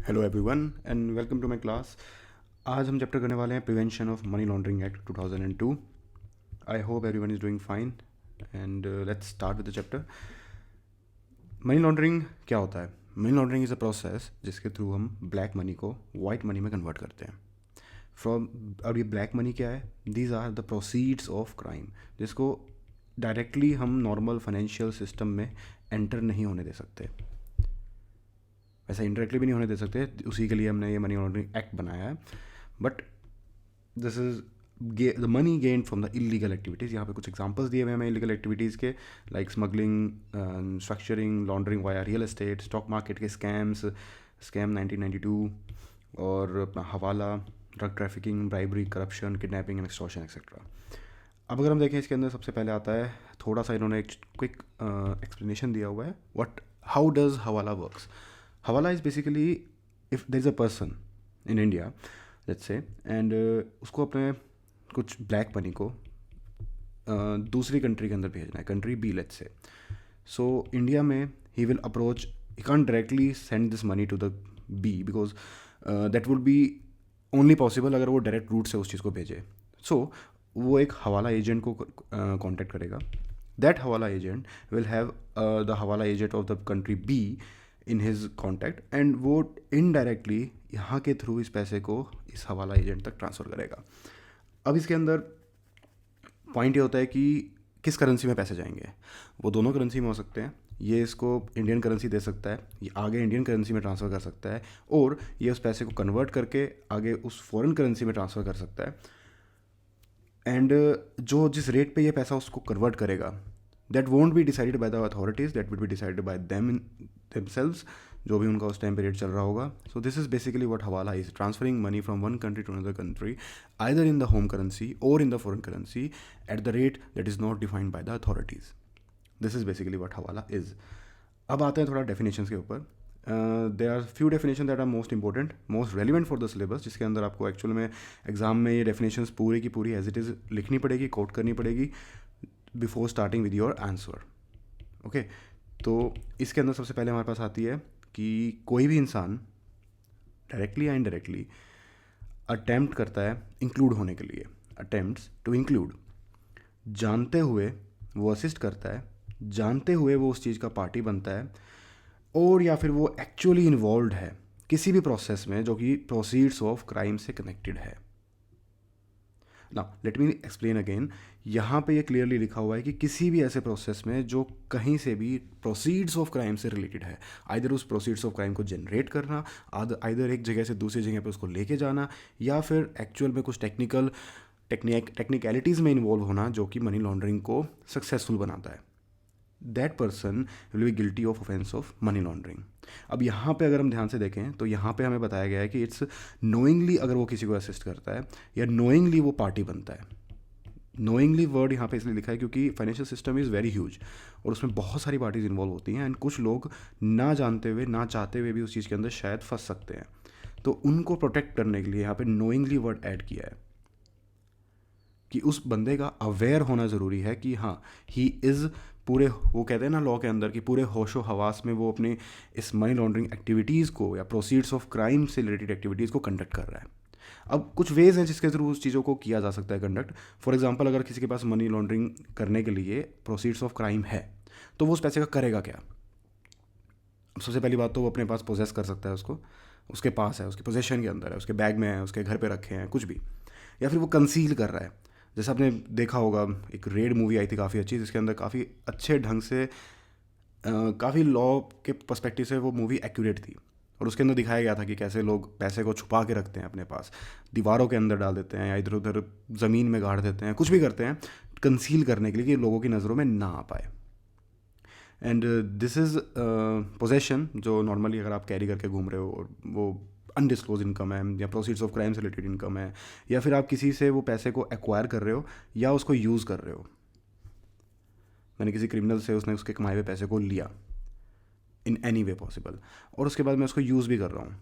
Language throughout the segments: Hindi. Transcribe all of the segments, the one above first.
Hello everyone and welcome to my class. आज हम चैप्टर करने वाले हैं prevention of money laundering act 2002। I hope everyone is doing fine and let's start with the chapter. Money laundering क्या होता है? Money laundering is a process जिसके थ्रू हम ब्लैक मनी को वाइट मनी में कन्वर्ट करते हैं। फ्रॉम अब ये ब्लैक मनी क्या है? These are the proceeds of crime, जिसको डायरेक्टली हम नॉर्मल फाइनेंशियल सिस्टम में एंटर नहीं होने दे सकते, वैसा इंडायरेक्टली भी नहीं होने दे सकते। उसी के लिए हमने ये मनी लॉन्ड्रिंग एक्ट बनाया है। But this is the money gain from the illegal activities. यहाँ पे कुछ एग्जांपल्स दिए हुए हैं हमें इलीगल एक्टिविटीज़ के, like smuggling, structuring, laundering via real estate, stock market के स्कैम 1992, और अपना हवाला, drug trafficking, bribery, corruption, kidnapping and extortion etcetera. अब अगर हम देखें इसके अंदर सबसे पहले आता है, थोड़ा सा इन्होंने एक क्विक एक्सप्लेनेशन दिया हुआ है what how does hawala works. Hawala is basically if there is a person in India let's say, and उसको अपने कुछ ब्लैक मनी को दूसरी कंट्री के अंदर भेजना है, country B let's say. So India में he will approach, he can't directly send this money to the B because that would be only possible अगर वो डायरेक्ट रूट से उस चीज़ को भेजे। सो वो एक हवाला एजेंट को कांटेक्ट करेगा। दैट हवाला एजेंट विल हैव द हवाला agent of the country be in his contact, and वो इनडायरेक्टली यहाँ के थ्रू इस पैसे को इस हवाला एजेंट तक ट्रांसफ़र करेगा। अब इसके अंदर पॉइंट ये होता है कि किस करेंसी में पैसे जाएंगे। वो दोनों करेंसी में हो सकते हैं। ये इसको इंडियन करेंसी दे सकता है, ये आगे इंडियन करेंसी में ट्रांसफ़र कर सकता है, और ये उस पैसे को कन्वर्ट करके आगे उस फॉरेन करेंसी में ट्रांसफ़र कर सकता है। एंड जो जिस रेट पे ये पैसा उसको कन्वर्ट करेगा, that won't be decided by the authorities, that will be decided by them in themselves, जो भी उनका उस टाइम पीरियड चल रहा होगा। So this is basically what hawala is, transferring money from one country to another country either in the home currency or in the foreign currency at the rate that is not defined by the authorities. This is basically what hawala is. अब आते हैं थोड़ा डेफिनेशंस के ऊपर। There are few definition that are most important, most relevant for the syllabus, जिसके अंदर आपको एक्चुअल में एग्जाम में ये डेफिनेशंस पूरी की पूरी एज इट इज़ लिखनी पड़ेगी, कोट करनी पड़ेगी before starting with your answer. Okay, तो इसके अंदर सबसे पहले हमारे पास आती है कि कोई भी इंसान डायरेक्टली या इनडायरेक्टली अटेम्प्ट करता है इंक्लूड होने के लिए, अटेम्प्ट्स टू इंक्लूड, जानते हुए वो असिस्ट करता है, जानते हुए वो उस चीज़ का पार्टी बनता है, और या फिर वो एक्चुअली इन्वॉल्व है किसी भी प्रोसेस में जो कि प्रोसीड्स ऑफ क्राइम से कनेक्टेड है। ना लेट मी एक्सप्लेन अगेन। यहाँ पे ये क्लियरली लिखा हुआ है कि किसी भी ऐसे प्रोसेस में जो कहीं से भी प्रोसीड्स ऑफ क्राइम से रिलेटेड है, आइदर उस प्रोसीड्स ऑफ क्राइम को जनरेट करना, आइदर एक जगह से दूसरी जगह पे उसको लेके जाना, या फिर एक्चुअल में कुछ टेक्निकलिटीज़ में इन्वॉल्व होना जो कि मनी लॉन्ड्रिंग को सक्सेसफुल बनाता है, that person will be guilty of offence of money laundering. अब यहाँ पे अगर हम ध्यान से देखें तो यहाँ पे हमें बताया गया है कि इट्स नोइंगली अगर वो किसी को असिस्ट करता है या नोइंगली वो पार्टी बनता है। नोइंगली वर्ड यहाँ पे इसलिए लिखा है क्योंकि financial system is very huge और उसमें बहुत सारी पार्टीज इन्वॉल्व होती हैं, एंड कुछ लोग ना जानते हुए ना चाहते हुए भी उस चीज़ के अंदर शायद फंस सकते हैं। तो उनको प्रोटेक्ट करने के लिए यहाँ पे नोइंगली वर्ड ऐड किया है कि उस बंदे का अवेयर होना ज़रूरी है कि हाँ ही इज़ पूरे, वो कहते हैं ना लॉ के अंदर कि पूरे होशो हवास में वो अपने इस मनी लॉन्ड्रिंग एक्टिविटीज़ को या प्रोसीड्स ऑफ क्राइम से रिलेटेड एक्टिविटीज़ को कंडक्ट कर रहा है। अब कुछ वेज़ हैं जिसके थ्रू उस चीज़ों को किया जा सकता है कंडक्ट। फॉर एग्जांपल, अगर किसी के पास मनी लॉन्ड्रिंग करने के लिए प्रोसीड्स ऑफ क्राइम है तो वो उस पैसे का करेगा क्या? सबसे पहली बात तो वो अपने पास पोजेस कर सकता है उसको, उसके पास है, उसके पोजेशन के अंदर है, उसके बैग में है, उसके घर पे रखे हैं, कुछ भी। या फिर वो कंसील कर रहा है, जैसे आपने देखा होगा एक रेड मूवी आई थी काफ़ी अच्छी, जिसके अंदर काफ़ी अच्छे ढंग से काफ़ी लॉ के पर्सपेक्टिव से वो मूवी एक्यूरेट थी, और उसके अंदर दिखाया गया था कि कैसे लोग पैसे को छुपा के रखते हैं अपने पास, दीवारों के अंदर डाल देते हैं या इधर उधर ज़मीन में गाड़ देते हैं, कुछ भी करते हैं कंसील करने के लिए कि लोगों की नज़रों में ना आ पाए। एंड दिस इज़ पोजेशन जो नॉर्मली अगर आप कैरी करके घूम रहे हो और वो अनडिस्क्लोज इनकम है या प्रोसीड्स ऑफ क्राइम से रिलेटेड इनकम है, या फिर आप किसी से वो पैसे को एक्वायर कर रहे हो या उसको यूज़ कर रहे हो, मैंने किसी क्रिमिनल से उसने उसके कमाए हुए पैसे को लिया इन एनी वे पॉसिबल, और उसके बाद मैं उसको यूज़ भी कर रहा हूँ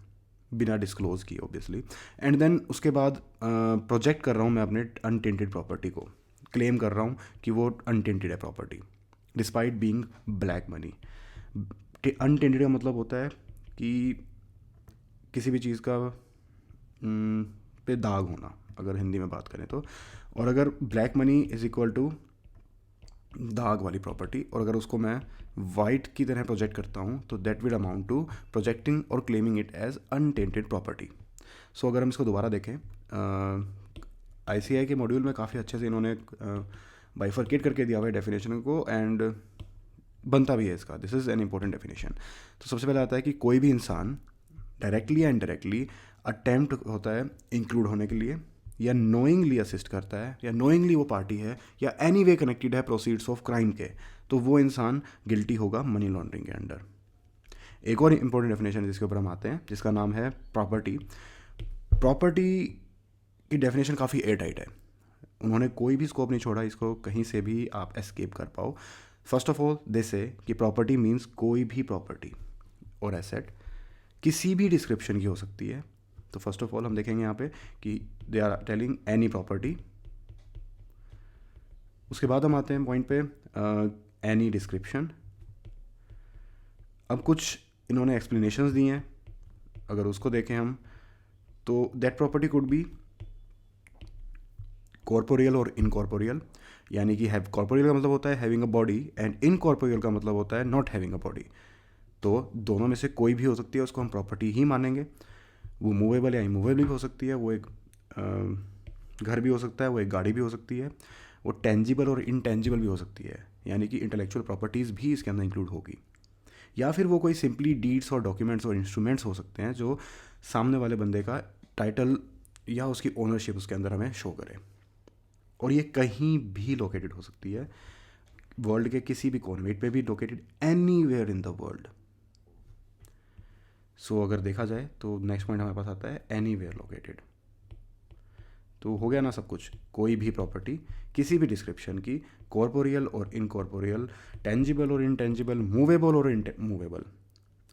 बिना डिस्क्लोज किए ऑब्वियसली, एंड देन उसके बाद प्रोजेक्ट कर रहा हूँ मैं अपने अनटेंटेड प्रॉपर्टी को, क्लेम कर रहा हूँ कि वो अनटेंटेड है property despite being black money. Unattended का मतलब होता है कि किसी भी चीज़ का पे दाग होना, अगर हिंदी में बात करें तो। और अगर black money is equal to दाग वाली प्रॉपर्टी, और अगर उसको मैं वाइट की तरह प्रोजेक्ट करता हूँ तो that will amount to projecting or claiming it as untainted property. So अगर हम इसको दोबारा देखें, ICAI के मॉड्यूल में काफ़ी अच्छे से इन्होंने बाइफरकेट करके दिया हुआ है डेफिनेशन को, एंड बनता भी है इसका। This is an important definition. तो सबसे पहले आता है कि कोई भी इंसान डायरेक्टली या इनडायरेक्टली अटेम्प्ट होता है इंक्लूड होने के लिए, या नोइंगली असिस्ट करता है, या नोइंगली वो पार्टी है, या एनी वे कनेक्टेड है प्रोसीड्स ऑफ क्राइम के, तो वो इंसान गिल्टी होगा मनी लॉन्ड्रिंग के अंडर। एक और इंपॉर्टेंट डेफिनेशन जिसके ऊपर हम आते हैं, जिसका नाम है प्रॉपर्टी। प्रॉपर्टी की डेफिनेशन काफ़ी एयर टाइट है, उन्होंने कोई भी स्कोप नहीं छोड़ा इसको कहीं से भी आप एस्केप कर पाओ। फर्स्ट ऑफ ऑल दे से कि प्रॉपर्टी मीन्स कोई भी प्रॉपर्टी और एसेट किसी भी डिस्क्रिप्शन की हो सकती है। तो फर्स्ट ऑफ ऑल हम देखेंगे यहाँ पे कि they are telling any property. उसके बाद हम आते हैं पॉइंट पे एनी डिस्क्रिप्शन। अब कुछ इन्होंने एक्सप्लेनेशंस दी हैं, अगर उसको देखें हम तो that property could be corporeal और इनकॉर्पोरियल, यानी कि हैव कॉर्पोरियल का मतलब होता है having a body, and incorporeal का मतलब होता है नॉट हैविंग अ बॉडी। तो दोनों में से कोई भी हो सकती है, उसको हम प्रॉपर्टी ही मानेंगे। वो मूवेबल या इमूवेबल भी हो सकती है, वो एक घर भी हो सकता है, वो एक गाड़ी भी हो सकती है, वो टेंजिबल और इनटेंजिबल भी हो सकती है, यानी कि इंटेलेक्चुअल प्रॉपर्टीज़ भी इसके अंदर इंक्लूड होगी। या फिर वो कोई सिंपली डीड्स और डॉक्यूमेंट्स और इंस्ट्रूमेंट्स हो सकते हैं जो सामने वाले बंदे का टाइटल या उसकी ओनरशिप उसके अंदर हमें शो करे, और ये कहीं भी लोकेटेड हो सकती है, वर्ल्ड के किसी भी कोने पे भी located, anywhere in the world. So अगर देखा जाए तो नेक्स्ट पॉइंट हमारे पास आता है एनीवेयर लोकेटेड। तो हो गया ना सब कुछ, कोई भी प्रॉपर्टी किसी भी डिस्क्रिप्शन की, कॉर्पोरियल और इनकॉर्पोरियल, टेंजिबल और इनटेंजिबल, मूवेबल और मूवेबल,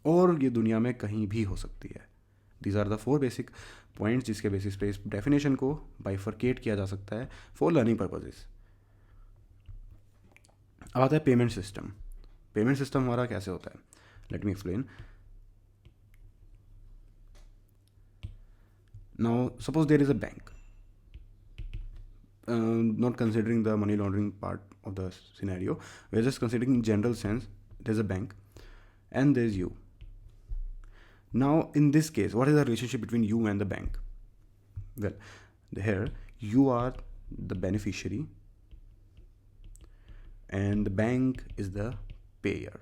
और ये दुनिया में कहीं भी हो सकती है। These are the 4 basic points जिसके बेसिस पे इस डेफिनेशन को बाइफरकेट किया जा सकता है फॉर लर्निंग पर्पजेस। अब आता है पेमेंट सिस्टम। पेमेंट सिस्टम हमारा कैसे होता है, let me explain. Now suppose there is a bank, not considering the money laundering part of the scenario, we're just considering in general sense, there's a bank and there's you. Now in this case, what is the relationship between you and the bank? Well, here you are the beneficiary and the bank is the payer.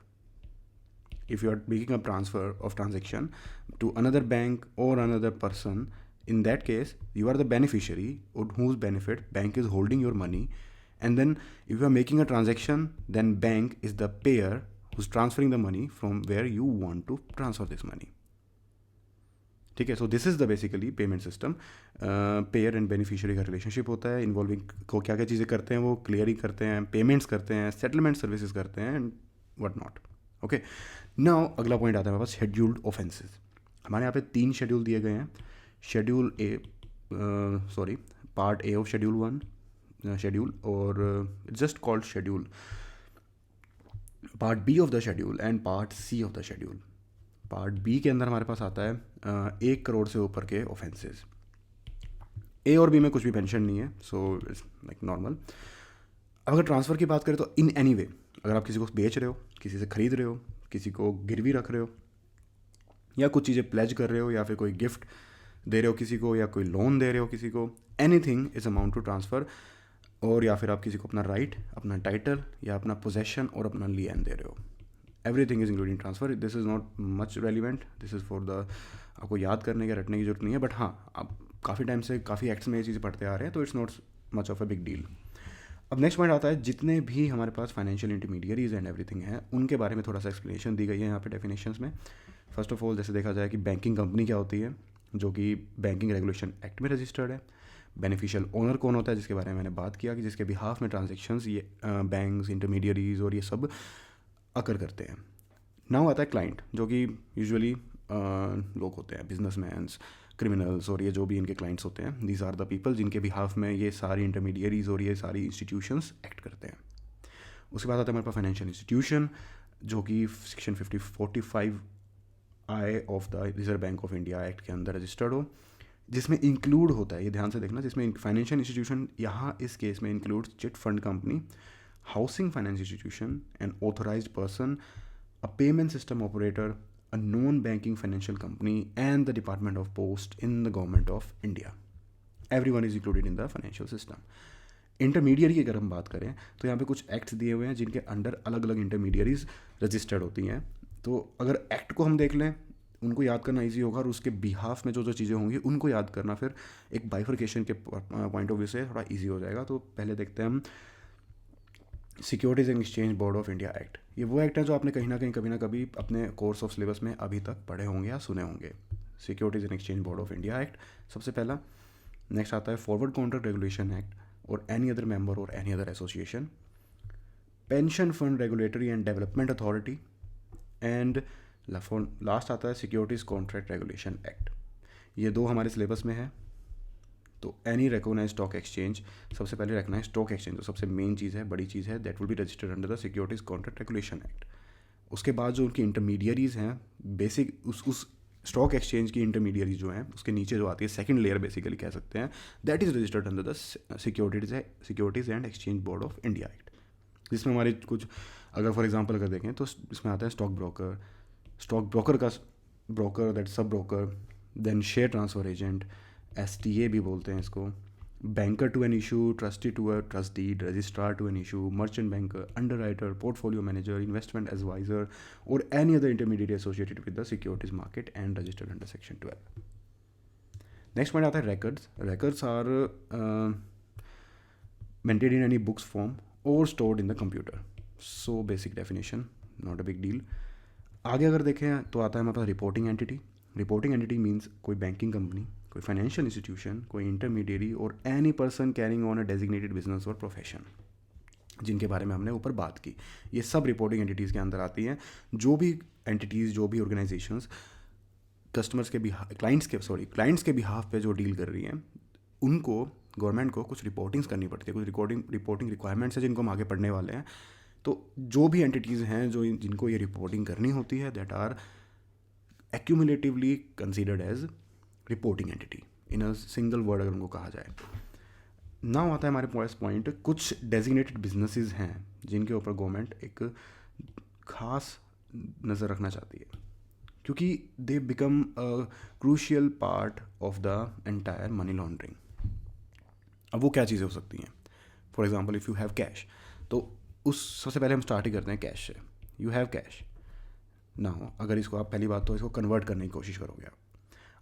If you are making a transfer of transaction to another bank or another person, in that case you are the beneficiary on whose benefit bank is holding your money, and then if you are making a transaction, then bank is the payer who's transferring the money from where you want to transfer this money. ठीक है, सो this is the basically payment system. Pair and beneficiary का रिलेशनशिप होता है, इन्वॉल्विंग को क्या क्या चीज़ें करते हैं, वो क्लियरिंग करते हैं, पेमेंट्स करते हैं, सेटलमेंट सर्विसेज करते हैं and what not. Okay, now अगला पॉइंट आता है हमारे पास शेड्यूल्ड ऑफेंसेस। हमारे यहाँ पे 3 शेड्यूल दिए गए हैं। Schedule A, part A of schedule 1 schedule, और just called schedule, part B of the schedule and part C of the schedule. Part B के अंदर हमारे पास आता है 1 करोड़ से ऊपर के ऑफेंसेस। ए और बी में कुछ भी मेंशन नहीं है, सो इट्स लाइक नॉर्मल। अगर ट्रांसफ़र की बात करें तो इन एनी वे, अगर आप किसी को बेच रहे हो, किसी से ख़रीद रहे हो, किसी को गिरवी रख रहे हो, या कुछ चीज़ें प्लेज कर रहे हो, या फिर कोई गिफ्ट दे रहे हो किसी को, या कोई लोन दे रहे हो किसी को, anything is amount to transfer. और या फिर आप किसी को अपना राइट, अपना टाइटल या अपना पोजेशन और अपना लियन दे रहे हो, everything is including transfer. This is not much relevant, this is for the, आपको याद करने या रटने की जरूरत नहीं है, बट हाँ आप काफ़ी टाइम से काफ़ी एक्ट्स में ये चीज़ें पढ़ते आ रहे हैं, तो it's not much of a big deal. अब नेक्स्ट पॉइंट आता है, जितने भी हमारे पास फाइनेंशियल इंटरमीडियरीज एंड एवरीथिंग है, उनके बारे में थोड़ा सा एक्सप्लेनेशन दी गई है यहाँ पे डेफिनेशंस में। फर्स्ट ऑफ ऑल जैसे देखा जाए कि बैंकिंग कंपनी क्या होती है, जो कि बैंकिंग रेगुलेशन एक्ट में रजिस्टर्ड है। बेनिफिशियल ओनर कौन होता है, जिसके बारे में मैंने बात किया कि जिसके बिहाफ में ट्रांजेक्शन्स ये बैंक्स, इंटरमीडियरीज और ये सब अकर करते हैं। नाउ आता है क्लाइंट, जो कि यूजुअली लोग होते हैं, बिजनेसमैन्स, क्रिमिनल्स, और ये जो भी इनके क्लाइंट्स होते हैं, दीज आर द पीपल जिनके बिहाफ में ये सारी इंटरमीडियरीज और ये सारी इंस्टीट्यूशंस एक्ट करते हैं। उसके बाद आता है हमारे पास फाइनेंशियल इंस्टीट्यूशन, जो कि section 45 I of the reserve bank of India act के अंदर रजिस्टर्ड हो, जिसमें इंक्लूड होता है, ये ध्यान से देखना, जिसमें फाइनेंशियल इंस्टीट्यूशन यहाँ इस केस में includes chit fund company, housing finance institution, an authorised person, a payment system operator, a non-banking financial company, and the Department of Post in the government of India. Everyone is included in the financial system. Intermediary की अगर हम बात करें तो यहाँ पे कुछ एक्ट्स दिए हुए हैं जिनके अंडर अलग अलग इंटरमीडियरीज रजिस्टर्ड होती हैं. तो अगर एक्ट को हम देख लें, उनको याद करना इजी होगा, और उसके बिहाफ में जो जो चीज़ें होंगी उनको याद करना फिर एक बाइफर्केशन के पॉइंट ऑफ व्यू से थोड़ा ईजी हो जाएगा. तो पहले देखते हैं हम securities and exchange board of India act. ये वो एक्ट है जो आपने कहीं ना कहीं कभी ना कभी अपने कोर्स ऑफ सिलेबस में अभी तक पढ़े होंगे या सुने होंगे. Securities and exchange board of India act सबसे पहला. नेक्स्ट आता है फॉरवर्ड कॉन्ट्रैक्ट रेगुलेशन एक्ट और एनी अदर मेंबर और any other association. Pension fund regulatory and development authority. And last आता है सिक्योरिटीज़ कॉन्ट्रैक्ट रेगुलेशन एक्ट. ये दो हमारे सिलेबस में है. तो एनी रिकॉग्नाइज स्टॉक एक्सचेंज, सबसे पहले रिकॉग्नाइज स्टॉक एक्सचेंज जो सबसे मेन चीज़ है, बड़ी चीज़ है, that will be registered under the securities contract regulation act. उसके बाद जो उनकी इंटरमीडियरीज़ हैं, बेसिक उस स्टॉक एक्सचेंज की इंटरमीडियरीज जो हैं उसके नीचे जो आती है सेकंड लेयर बेसिकली कह सकते हैं, that is registered under the securities and exchange board of India act. जिसमें हमारे कुछ अगर फॉर एग्जांपल अगर देखें तो इसमें आता है स्टॉक ब्रोकर का broker, that sub broker, then share transfer agent, STA भी बोलते हैं इसको, banker to an issue, trustee to a trustee, registrar to an issue, merchant banker, underwriter, portfolio manager, investment adviser or any other intermediate associated with the securities market and registered under section 12. Next point आता है records. Records are maintained in any books form or stored in the computer. So basic definition, not a big deal. आगे अगर देखें तो आता है हमारे पास reporting entity. Reporting entity means कोई बैंकिंग कंपनी, कोई फाइनेंशियल इंस्टीट्यूशन, कोई intermediary or any person carrying on a designated business or profession, जिनके बारे में हमने ऊपर बात की. ये सब रिपोर्टिंग एंटिटीज़ के अंदर आती हैं. जो भी एंटिटीज़, जो भी ऑर्गेनाइजेशंस कस्टमर्स के क्लाइंट्स के बिहाफ पे जो डील कर रही हैं, उनको गवर्नमेंट को कुछ रिपोर्टिंग्स करनी पड़ती है, कुछ रिपोर्टिंग रिक्वायरमेंट्स हैं जिनको हम आगे पढ़ने वाले हैं. तो जो भी एंटिटीज़ हैं जो जिनको ये रिपोर्टिंग करनी होती है, that are accumulatively considered as reporting entity in a single word अगर उनको कहा जाए. नाउ आता है हमारे पास पॉइंट, कुछ डेजिग्नेटेड बिजनेसेस हैं जिनके ऊपर गवर्नमेंट एक खास नज़र रखना चाहती है, क्योंकि they become a crucial part of the entire money laundering. अब वो क्या चीज़ें हो सकती हैं? For example if you have cash, तो उस सबसे पहले हम स्टार्ट ही करते हैं कैश से. यू हैव कैश ना, अगर इसको आप पहली बात तो इसको कन्वर्ट करने की कोशिश करोगे आप.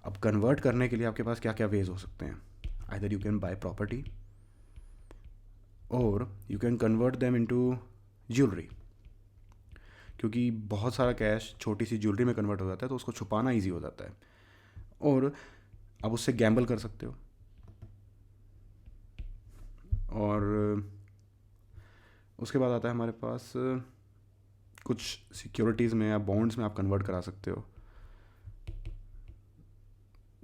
अब कन्वर्ट करने के लिए आपके पास क्या क्या वेज हो सकते हैं? Either you can buy property or you can convert them into jewellery, क्योंकि बहुत सारा कैश छोटी सी ज्वेलरी में कन्वर्ट हो जाता है तो उसको छुपाना ईजी हो जाता है. और आप उससे गैम्बल कर सकते हो, और उसके बाद आता है हमारे पास कुछ सिक्योरिटीज़ में या बॉन्ड्स में आप कन्वर्ट करा सकते हो,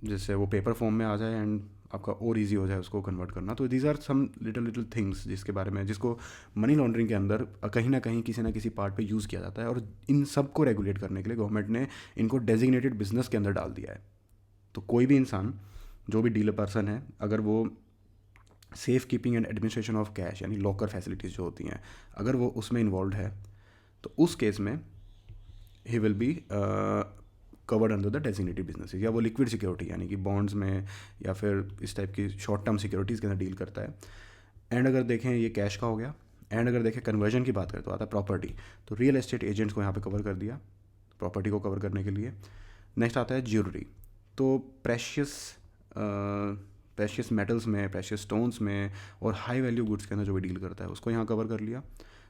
जिससे वो पेपर फॉर्म में आ जाए एंड आपका और इजी हो जाए उसको कन्वर्ट करना. तो these are some little things जिसके बारे में, जिसको मनी लॉन्ड्रिंग के अंदर कहीं ना कहीं किसी ना किसी पार्ट पे यूज़ किया जाता है, और इन सब को रेगुलेट करने के लिए गवर्नमेंट ने इनको डेजिग्नेटेड बिजनेस के अंदर डाल दिया है. तो कोई भी इंसान, जो भी डीलर पर्सन है, अगर वो safe keeping and administration of cash यानी लॉकर फैसिलिटीज़ जो होती हैं, अगर वो उसमें इन्वॉल्व है, तो उस केस में he will be covered under the designated businesses. या वो लिक्विड सिक्योरिटी यानी कि बॉन्ड्स में या फिर इस टाइप की शॉर्ट टर्म सिक्योरिटीज़ के अंदर डील करता है. एंड अगर देखें ये कैश का हो गया. एंड अगर देखें कन्वर्जन की बात करें तो आता है प्रॉपर्टी. तो रियल एस्टेट एजेंट्स को यहाँ पे कवर कर दिया प्रॉपर्टी को कवर करने के लिए. नेक्स्ट आता है ज्वेलरी. तो प्रेशियस मेटल्स में, प्रेशियस स्टोन्स में और हाई वैल्यू गुड्स के अंदर जो भी डील करता है उसको यहाँ कवर कर लिया.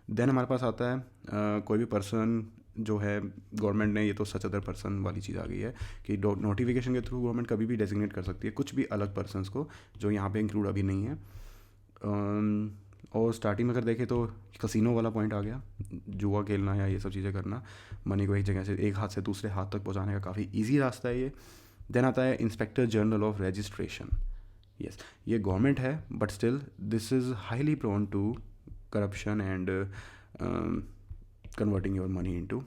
देन हमारे पास आता है कोई भी पर्सन जो है, गवर्नमेंट ने ये तो सच अदर पर्सन वाली चीज़ आ गई है कि नोटिफिकेशन के थ्रू गवर्नमेंट कभी भी डेजिग्नेट कर सकती है कुछ भी अलग पर्सनस को, जो यहाँ पे इंक्लूड अभी नहीं है. और स्टार्टिंग में अगर देखें तो कसिनो वाला पॉइंट आ गया, जुआ खेलना या ये सब चीज़ें करना, मनी को एक जगह से एक हाथ से दूसरे हाथ तक पहुँचाने का काफ़ी ईजी रास्ता है ये. देन आता है inspector general of registration. Yes, ये गवर्नमेंट है but still this is highly prone to corruption and converting your money into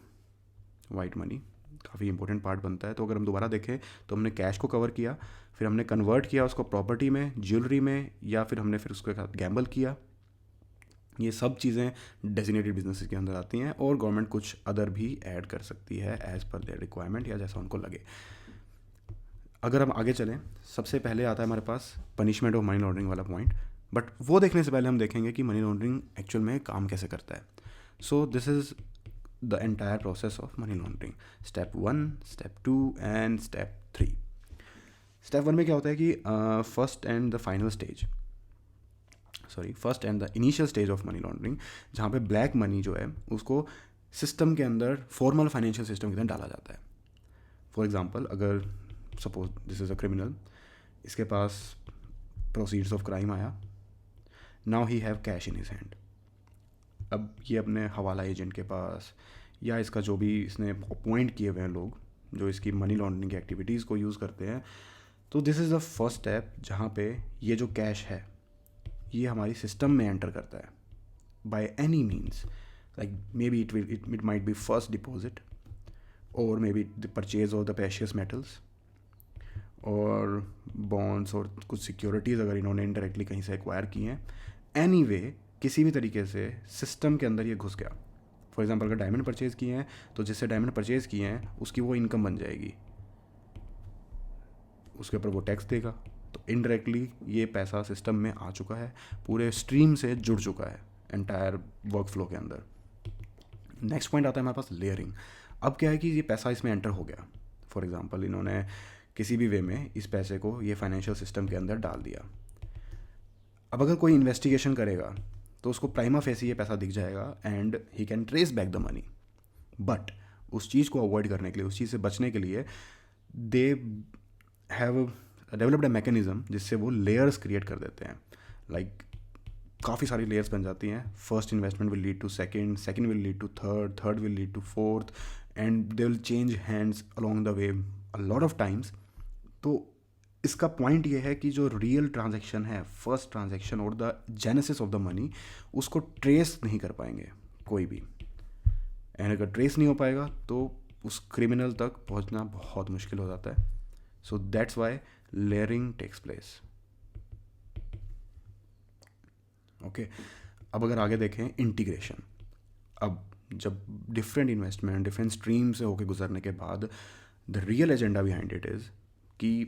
white money. काफ़ी इंपॉर्टेंट पार्ट बनता है। तो अगर हम दोबारा देखें तो हमने कैश को कवर किया, फिर हमने कन्वर्ट किया उसको प्रॉपर्टी में, ज्वेलरी में, या फिर हमने फिर उसके साथ गैम्बल किया। ये सब चीज़ें डेजिग्नेटेड बिजनेसेस के अंदर आती हैं, और गवर्नमेंट कुछ अदर भी ऐड कर सकती है एज़ पर देयर रिक्वायरमेंट या जैसा उनको लगे। अगर हम आगे चलें, सबसे पहले आता है हमारे पास पनिशमेंट ऑफ मनी लॉन्ड्रिंग वाला पॉइंट, बट वो देखने से पहले हम देखेंगे कि मनी लॉन्ड्रिंग एक्चुअल में काम कैसे करता है। सो this is the entire process of money laundering, step 1, step 2 and step 3। Step 1 में क्या होता है कि first and the initial stage of money laundering, जहाँ पे ब्लैक मनी जो है उसको सिस्टम के अंदर, फॉर्मल फाइनेंशियल सिस्टम के अंदर डाला जाता है। फॉर एग्जांपल, अगर suppose this is a criminal, इसके पास प्रोसीड्स ऑफ क्राइम आया, now he have cash in his hand. अब ये अपने हवाला एजेंट के पास, या इसका जो भी इसने अपॉइंट किए हुए हैं लोग जो इसकी मनी लॉन्ड्रिंग की एक्टिविटीज़ को यूज़ करते हैं, तो this is the first step जहाँ पे ये जो कैश है ये हमारी सिस्टम में एंटर करता है by any means, like maybe it might be first deposit, or maybe the purchase of the precious metals, or bonds, और कुछ सिक्योरिटीज़ अगर इन्होंने इनडायरेक्टली कहीं से एक्वायर की हैं। एनीवे, किसी भी तरीके से सिस्टम के अंदर ये घुस गया। फॉर एग्जांपल, अगर डायमंड परचेज़ किए हैं तो जिससे डायमंड परचेज़ किए हैं उसकी वो इनकम बन जाएगी, उसके ऊपर वो टैक्स देगा, तो इनडायरेक्टली ये पैसा सिस्टम में आ चुका है, पूरे स्ट्रीम से जुड़ चुका है एंटायर वर्क फ्लो के अंदर। नेक्स्ट पॉइंट आता है हमारे पास लेयरिंग। अब क्या है कि ये पैसा इसमें एंटर हो गया, फॉर एग्जांपल इन्होंने किसी भी वे में इस पैसे को ये फाइनेंशियल सिस्टम के अंदर डाल दिया। अब अगर कोई इन्वेस्टिगेशन करेगा तो उसको प्राइमा फेसी ये पैसा दिख जाएगा and he can trace back the money. But उस चीज़ को अवॉइड करने के लिए, उस चीज़ से बचने के लिए, they have developed a mechanism जिससे वो लेयर्स क्रिएट कर देते हैं। लाइक काफ़ी सारी लेयर्स बन जाती हैं। First investment will lead to second, second will lead to third, third will lead to fourth, and they will change hands along the way a lot of times. तो इसका पॉइंट ये है कि जो रियल ट्रांजैक्शन है, फर्स्ट ट्रांजैक्शन और the genesis of the money, उसको ट्रेस नहीं कर पाएंगे कोई भी। एंड अगर ट्रेस नहीं हो पाएगा तो उस क्रिमिनल तक पहुंचना बहुत मुश्किल हो जाता है। So that's why layering takes place. Okay, अब अगर आगे देखें इंटीग्रेशन। अब जब डिफरेंट इन्वेस्टमेंट डिफरेंट स्ट्रीम से होकर गुजरने के बाद the real agenda behind it is कि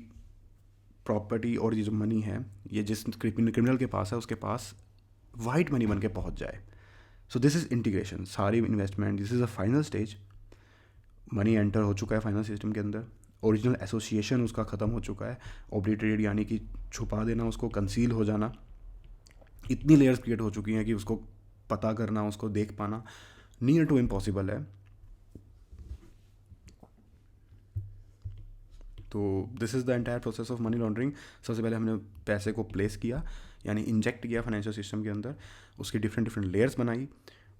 प्रॉपर्टी और ये जो मनी है ये जिस क्रिमिनल के पास है उसके पास वाइट मनी बन के पहुँच जाए। So this is integration. सारी investment, this is a final stage, money enter हो चुका है फाइनल सिस्टम के अंदर, ओरिजिनल एसोसिएशन उसका ख़त्म हो चुका है, ऑब्लिटरेटेड यानी कि छुपा देना, उसको कंसील हो जाना, इतनी लेयर्स क्रिएट हो चुकी हैं कि उसको पता करना, उसको देख पाना नियर टू इम्पॉसिबल है। तो this is the entire process of money laundering. सबसे पहले हमने पैसे को प्लेस किया, यानी इंजेक्ट किया फाइनेंशियल सिस्टम के अंदर, उसकी डिफरेंट डिफरेंट लेयर्स बनाई,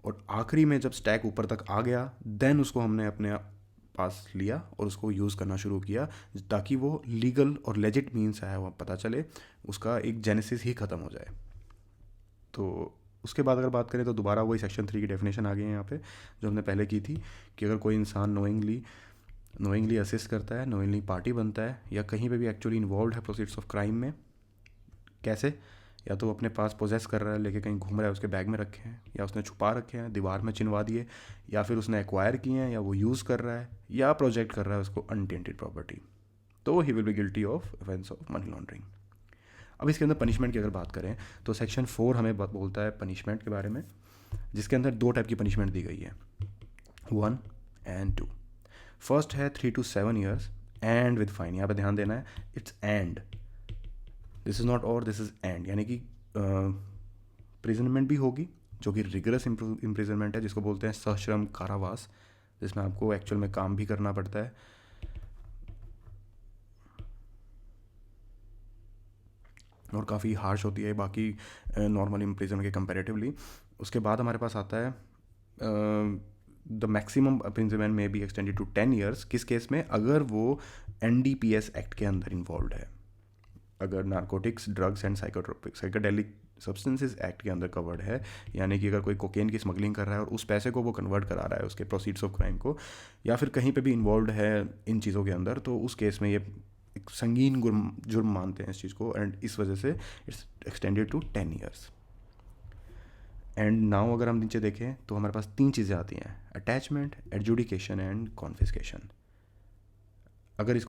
और आखिरी में जब स्टैक ऊपर तक आ गया देन उसको हमने अपने पास लिया और उसको यूज़ करना शुरू किया, ताकि वो लीगल और लेजिट मीन्स है वो पता चले, उसका एक जेनेसिस ही ख़त्म हो जाए। तो उसके बाद अगर बात करें तो दोबारा वही सेक्शन 3 की डेफिनेशन आ गई है यहाँ पे, जो हमने पहले की थी कि अगर कोई इंसान नोइंगली असिस्ट करता है, नोइंगली पार्टी बनता है, या कहीं पे भी एक्चुअली इन्वॉल्व है प्रोसीड्स ऑफ क्राइम में, कैसे, या तो अपने पास पोजेस कर रहा है, लेके कहीं घूम रहा है, उसके बैग में रखे हैं, या उसने छुपा रखे हैं, दीवार में चिनवा दिए, या फिर उसने एक्वायर किए हैं, या वो यूज़ कर रहा है, या प्रोजेक्ट कर रहा है उसको अनटेंटेड प्रॉपर्टी, तो he will be guilty of offence of money laundering. अब इसके अंदर पनिशमेंट की अगर बात करें तो सेक्शन 4 हमें बोलता है पनिशमेंट के बारे में, जिसके अंदर 2 टाइप की पनिशमेंट दी गई है, 1 एंड 2। फर्स्ट है 3 to 7 years and with fine. यहाँ पे ध्यान देना है, it's and, this is not और, दिस इज़ एंड, यानी कि प्रिजनमेंट भी होगी जो कि रिगरस इम्प्रिजनमेंट है, जिसको बोलते हैं सश्रम कारावास, जिसमें आपको एक्चुअल में काम भी करना पड़ता है, और काफ़ी हार्श होती है बाकी नॉर्मल इम्प्रिजन के कंपेरेटिवली। उसके बाद हमारे पास आता है द मैक्सिमम इम्प्रिजनमेंट में बी एक्सटेंडेड टू 10 years। किस केस में, अगर वो NDPS एक्ट के अंदर इन्वॉल्व है, अगर narcotics, drugs and psychedelic substances act के अंदर कवर्ड है, यानी कि अगर कोई कोकेन की स्मगलिंग कर रहा है और उस पैसे को वो कन्वर्ट करा रहा है उसके प्रोसीड्स ऑफ क्राइम को, या फिर कहीं पे भी इन्वॉल्व है इन चीज़ों के अंदर, तो उस केस में ये एक संगीन जुर्म मानते हैं इस चीज़ को, एंड इस वजह से it's extended to 10 years. And now अगर हम नीचे देखें तो हमारे पास 3 चीज़ें आती हैं: अटैचमेंट, एडजुडिकेशन एंड कॉन्फिस्केशन। अगर